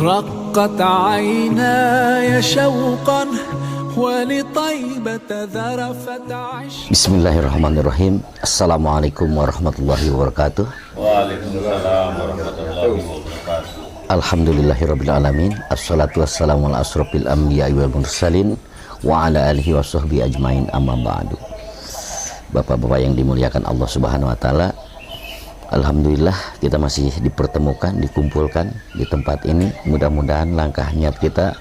رقت عيناي شوقا ولطيبة ذرفت عشقا. Bismillahirrahmanirrahim. Assalamualaikum warahmatullahi wabarakatuh. Waalaikumsalam warahmatullahi wabarakatuh. Alhamdulillahirabbil alamin. Assalatu wassalamu ala asrofil anbiya'i wal mursalin wa ala alihi wa sahbihi ajmain, amma ba'du. Bapak-bapak yang dimuliakan Allah Subhanahu wa taala, alhamdulillah kita masih dipertemukan, dikumpulkan di tempat ini. Mudah-mudahan langkah niat kita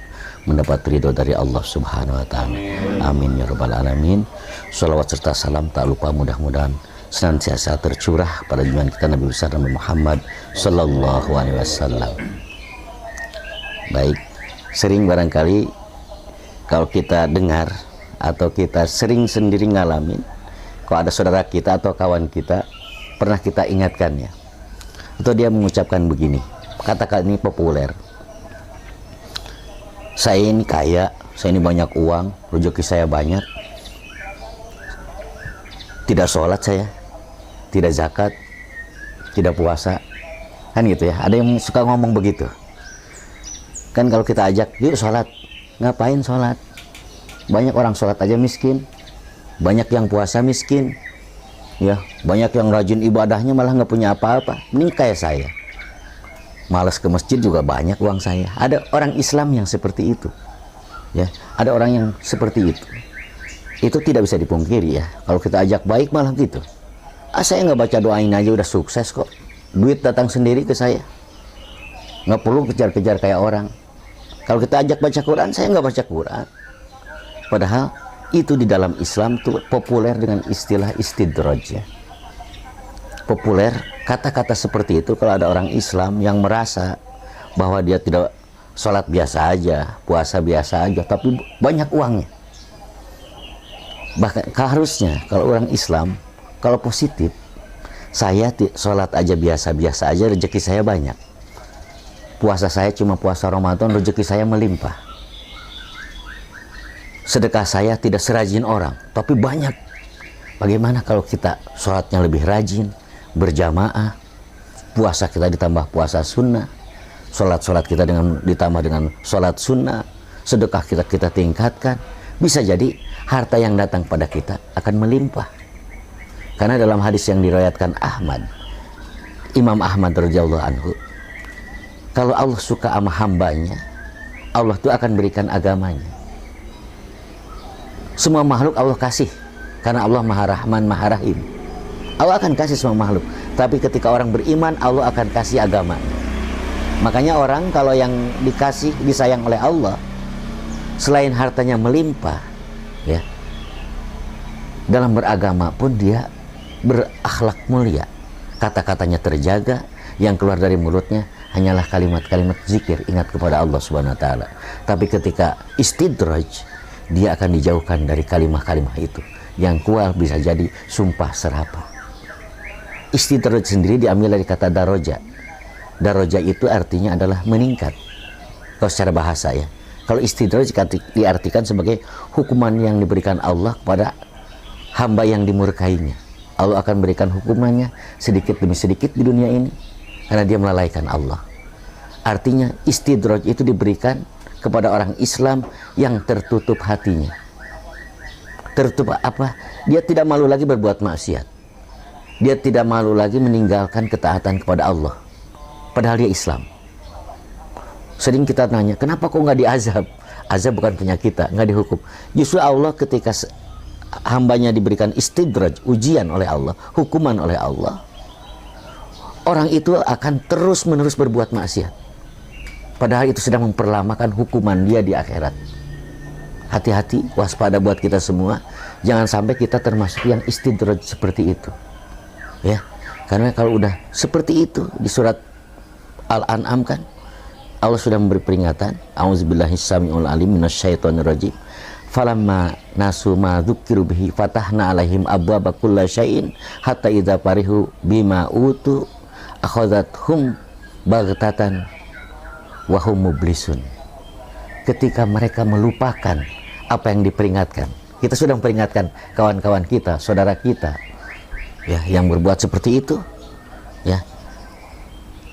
mendapat ridho dari Allah Subhanahu wa taala. Amin ya rabbal alamin. Shalawat serta salam tak lupa mudah-mudahan senantiasa tercurah pada junjungan kita Nabi besar Nabi Muhammad sallallahu alaihi wasallam. Baik, sering barangkali kalau kita dengar atau kita sering sendiri ngalamin, kalau ada saudara kita atau kawan kita pernah kita ingatkan ya, atau dia mengucapkan begini, kata-kata ini populer, saya ini kaya, saya ini banyak uang, rezeki saya banyak, tidak sholat saya, tidak zakat, tidak puasa, kan gitu ya. Ada yang suka ngomong begitu kan. Kalau kita ajak, yuk sholat, ngapain sholat? Banyak orang sholat aja miskin, banyak yang puasa miskin ya, banyak yang rajin ibadahnya malah nggak punya apa-apa. Mending kayak saya, malas ke masjid juga banyak uang saya. Ada orang Islam yang seperti itu ya, ada orang yang seperti itu. Itu tidak bisa dipungkiri ya. Kalau kita ajak baik malah gitu, saya nggak baca doain aja udah sukses kok, duit datang sendiri ke saya, nggak perlu kejar-kejar kayak orang. Kalau kita ajak baca Quran, saya nggak baca Quran. Padahal itu di dalam Islam tuh populer dengan istilah istidraj ya. Populer kata-kata seperti itu kalau ada orang Islam yang merasa bahwa dia tidak sholat biasa aja, puasa biasa aja, tapi banyak uangnya. Bahkan harusnya kalau orang Islam, kalau positif, saya sholat aja biasa-biasa aja, rezeki saya banyak. Puasa saya cuma puasa Ramadan, rezeki saya melimpah. Sedekah saya tidak serajin orang, tapi banyak. Bagaimana kalau kita sholatnya lebih rajin, berjamaah, puasa kita ditambah puasa sunnah, sholat kita ditambah dengan sholat sunnah, sedekah kita tingkatkan, bisa jadi harta yang datang pada kita akan melimpah. Karena dalam hadis yang diriwayatkan Ahmad, Imam Ahmad radhiyallahu anhu, kalau Allah suka sama hambanya, Allah tuh akan berikan agamanya. Semua makhluk Allah kasih, karena Allah Maha Rahman, Maha Rahim. Allah akan kasih semua makhluk. Tapi ketika orang beriman, Allah akan kasih agamanya. Makanya orang kalau yang dikasih, disayang oleh Allah, selain hartanya melimpah ya, dalam beragama pun dia berakhlak mulia, kata-katanya terjaga, yang keluar dari mulutnya hanyalah kalimat-kalimat zikir, ingat kepada Allah Subhanahu wa taala. Tapi ketika istidraj, dia akan dijauhkan dari kalimah-kalimah itu yang keluar bisa jadi sumpah serapah. Istidraj sendiri diambil dari kata daroja. Daroja itu artinya adalah meningkat kalau secara bahasa ya. Kalau istidraj diartikan sebagai hukuman yang diberikan Allah kepada hamba yang dimurkainya. Allah akan berikan hukumannya sedikit demi sedikit di dunia ini karena dia melalaikan Allah. Artinya istidraj itu diberikan kepada orang Islam yang tertutup hatinya. Tertutup apa? Dia tidak malu lagi berbuat maksiat. Dia tidak malu lagi meninggalkan ketaatan kepada Allah. Padahal dia Islam. Sering kita tanya, kenapa kok nggak diazab? Azab bukan punya kita, nggak dihukum. Justru Allah ketika hambanya diberikan istidraj, ujian oleh Allah, hukuman oleh Allah, orang itu akan terus-menerus berbuat maksiat. Padahal itu sedang memperlamakan hukuman dia di akhirat. Hati-hati, waspada buat kita semua. Jangan sampai kita termasuk yang istidraj seperti itu. Ya, karena kalau udah seperti itu di surat Al-An'am kan, Allah sudah memberi peringatan, A'udzubillahi samiul alim minasyaitonir rajim. Falamma nasu ma dzukiru bihi fatahna alaihim abwaaba kulli syai'in hatta idza farihu bima utu akhadhathum baghtatan wa hum mublisun. Ketika mereka melupakan apa yang diperingatkan, kita sudah memperingatkan kawan-kawan kita, saudara kita ya, yang berbuat seperti itu ya,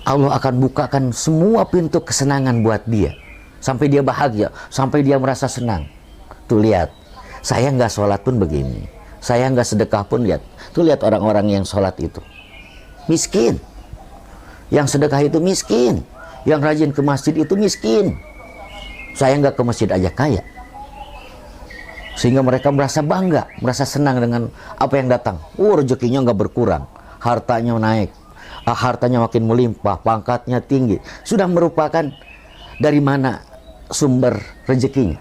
Allah akan bukakan semua pintu kesenangan buat dia. Sampai dia bahagia, sampai dia merasa senang. Tuh lihat, saya nggak sholat pun begini. Saya nggak sedekah pun lihat. Tuh lihat orang-orang yang sholat itu. Miskin. Yang sedekah itu miskin. Yang rajin ke masjid itu miskin. Saya nggak ke masjid aja kaya. Sehingga mereka merasa bangga, merasa senang dengan apa yang datang. Rezekinya nggak berkurang. Hartanya naik. Hartanya makin melimpah, pangkatnya tinggi. Sudah merupakan dari mana sumber rezekinya.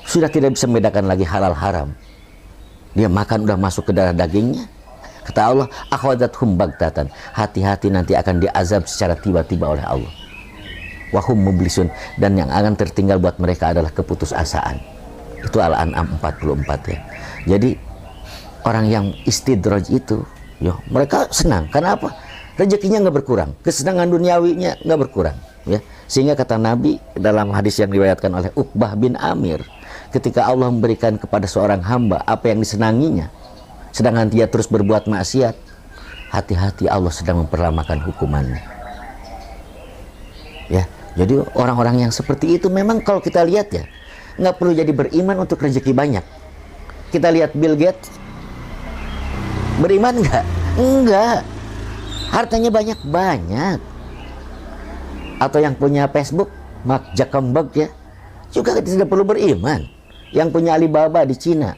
Sudah tidak bisa membedakan lagi halal haram. Dia makan udah masuk ke darah dagingnya. Kata Allah, akhwadathum baghtatan. Hati-hati nanti akan diazab secara tiba-tiba oleh Allah. Wahum mublisun, dan yang akan tertinggal buat mereka adalah keputusasaan. Itu Al-An'am 44 ya. Jadi orang yang istidraj itu, mereka senang. Karena apa? Rezekinya nggak berkurang, kesenangan duniawinya nggak berkurang. Ya, sehingga kata Nabi dalam hadis yang diriwayatkan oleh Uqbah bin Amir, ketika Allah memberikan kepada seorang hamba apa yang disenanginya, sedangkan dia terus berbuat maksiat, hati-hati Allah sedang memperlamakan hukumannya. Ya, jadi orang-orang yang seperti itu memang kalau kita lihat ya, nggak perlu jadi beriman untuk rezeki banyak. Kita lihat Bill Gates, beriman nggak? Enggak. Hartanya banyak. Atau yang punya Facebook, Mark Zuckerberg ya, juga tidak perlu beriman. Yang punya Alibaba di Cina,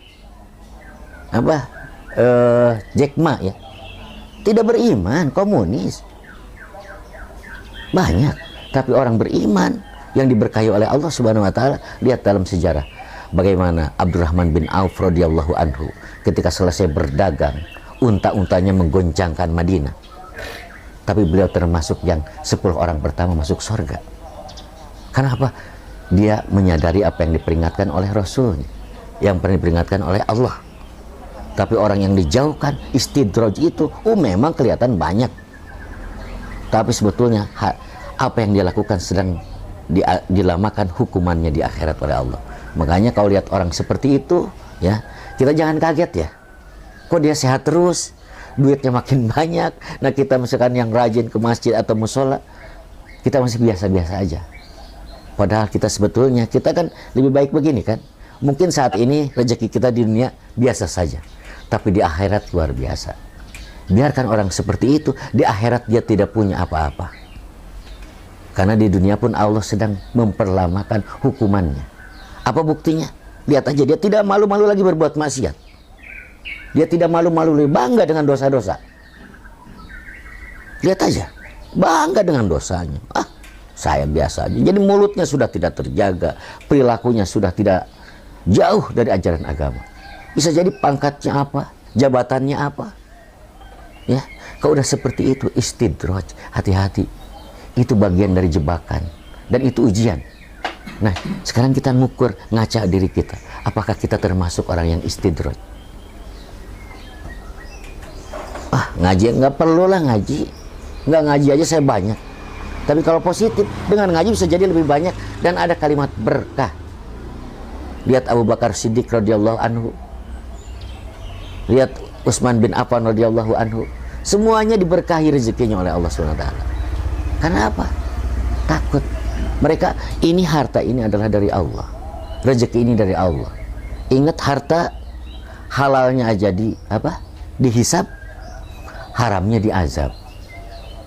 Jack Ma ya, tidak beriman, komunis. Banyak, tapi orang beriman yang diberkahi oleh Allah Subhanahu wa taala. Lihat dalam sejarah bagaimana Abdurrahman bin Auf radhiyallahu anhu ketika selesai berdagang, unta-untanya menggoncangkan Madinah. Tapi beliau termasuk yang 10 orang pertama masuk surga. Kenapa? Dia menyadari apa yang diperingatkan oleh Rasulnya, yang pernah diperingatkan oleh Allah. Tapi orang yang dijauhkan, istidraj itu, memang kelihatan banyak. Tapi sebetulnya apa yang dia lakukan sedang dilamakan hukumannya di akhirat oleh Allah. Makanya kalau lihat orang seperti itu, ya kita jangan kaget ya. Kok dia sehat terus? Duitnya makin banyak. Nah kita misalkan yang rajin ke masjid atau musola, kita masih biasa-biasa aja. Padahal kita sebetulnya, kita kan lebih baik begini kan. Mungkin saat ini rezeki kita di dunia biasa saja, tapi di akhirat luar biasa. Biarkan orang seperti itu, di akhirat dia tidak punya apa-apa. Karena di dunia pun Allah sedang memperlamakan hukumannya. Apa buktinya? Lihat aja, dia tidak malu-malu lagi berbuat maksiat. Dia tidak malu-malu, bangga dengan dosa-dosa. Lihat aja, bangga dengan dosanya. Saya biasa aja. Jadi mulutnya sudah tidak terjaga, perilakunya sudah tidak jauh dari ajaran agama. Bisa jadi pangkatnya apa, jabatannya apa. Ya, kalau udah seperti itu istidraj, hati-hati. Itu bagian dari jebakan dan itu ujian. Nah, sekarang kita ngukur, ngaca diri kita. Apakah kita termasuk orang yang istidraj? Ngaji nggak perlu lah ngaji, nggak ngaji aja saya banyak. Tapi kalau positif dengan ngaji bisa jadi lebih banyak dan ada kalimat berkah. Lihat Abu Bakar Siddiq radhiyallahu anhu, lihat Utsman bin Affan radhiyallahu anhu, semuanya diberkahi rezekinya oleh Allah SWT. Karena apa? Takut. Mereka ini harta ini adalah dari Allah, rezeki ini dari Allah. Ingat harta halalnya aja dihisab, haramnya diazab.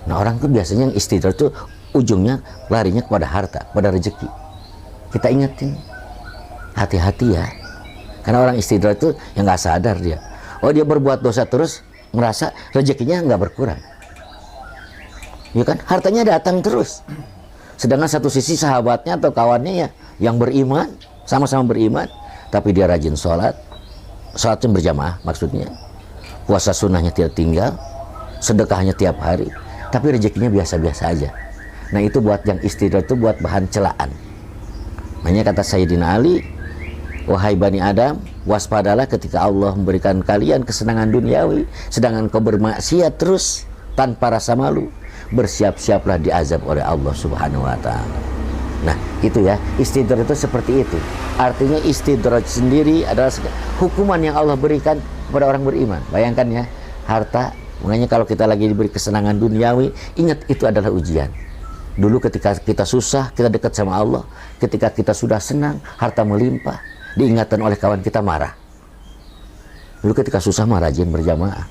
Nah orang tuh biasanya yang istidraj tuh ujungnya larinya kepada harta, pada rezeki. Kita ingetin, hati-hati ya. Karena orang istidraj tuh yang nggak sadar dia. Dia berbuat dosa terus, merasa rezekinya nggak berkurang. Ya kan, hartanya datang terus. Sedangkan satu sisi sahabatnya atau kawannya ya, yang beriman, sama-sama beriman, tapi dia rajin sholatnya berjamaah maksudnya. Puasa sunnahnya tidak tinggal, sedekahnya tiap hari, tapi rezekinya biasa-biasa aja. Nah itu buat yang istidraj itu buat bahan celaan. Makanya kata Sayyidina Ali, wahai Bani Adam, waspadalah ketika Allah memberikan kalian kesenangan duniawi, sedangkan kau bermaksiat terus tanpa rasa malu, bersiap-siaplah diazab oleh Allah Subhanahu wa ta'ala. Nah itu ya, istidraj itu seperti itu. Artinya istidraj sendiri adalah hukuman yang Allah berikan kepada orang beriman. Bayangkan ya, harta Makanya kalau kita lagi diberi kesenangan duniawi, ingat itu adalah ujian. Dulu ketika kita susah, kita dekat sama Allah. Ketika kita sudah senang, harta melimpah, diingatkan oleh kawan kita marah. Dulu ketika susah mah rajin berjamaah.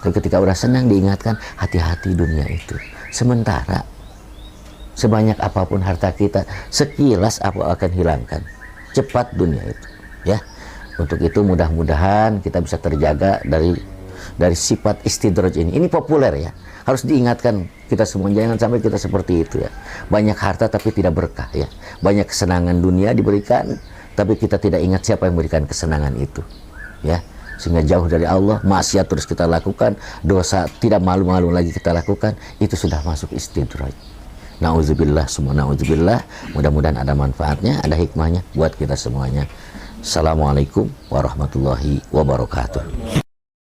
Dan ketika udah senang diingatkan, hati-hati dunia itu. Sementara, sebanyak apapun harta kita, sekilas apa akan hilangkan. Cepat dunia itu. Ya, untuk itu mudah-mudahan kita bisa terjaga dari sifat istidraj ini. Ini populer ya. Harus diingatkan kita semua, jangan sampai kita seperti itu ya. Banyak harta tapi tidak berkah ya. Banyak kesenangan dunia diberikan, tapi kita tidak ingat siapa yang memberikan kesenangan itu. Ya, sehingga jauh dari Allah, maksiat terus kita lakukan, dosa tidak malu-malu lagi kita lakukan, itu sudah masuk istidraj. Nauzubillah, semua nauzubillah. Mudah-mudahan ada manfaatnya, ada hikmahnya buat kita semuanya. Assalamualaikum warahmatullahi wabarakatuh.